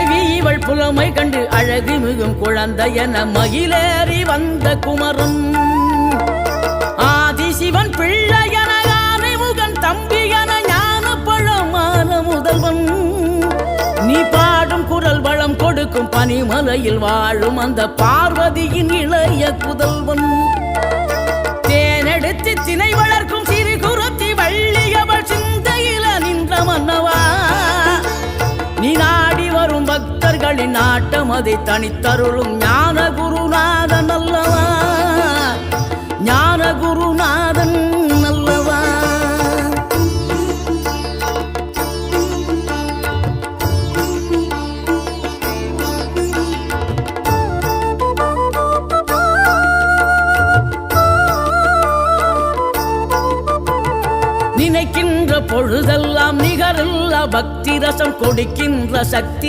கிழவி இவள் புலமை கண்டு அழகு மிகும் குழந்தை என மகிழேறி வந்த குமரன் ஆதிசிவன் பிள்ளை என ஆனைமுகன் தம்பி என ஞான பழமான முதல்வன் நீ பாடும் குரல் வளம் கொடுக்கும் பனிமலையில் வாழும் அந்த பார்வதியின் இளைய புதல்வன் தேனெடுத்து திணை வளர்க்கும் சிறு குருத்தி வள்ளியவள் சிந்தையில நின்ற மன்னவா நீ நாடி வரும் பக்தர்களின் நாட்டம் அதை தனித்தருளும் ஞான குருநாதன் அல்லவா ஞான குருநாதன் அல்லவா நினைக்கின்ற பொழுதெல்லாம் நிகரில்லா பக்தி ரசம் கொடுக்கின்ற சக்தி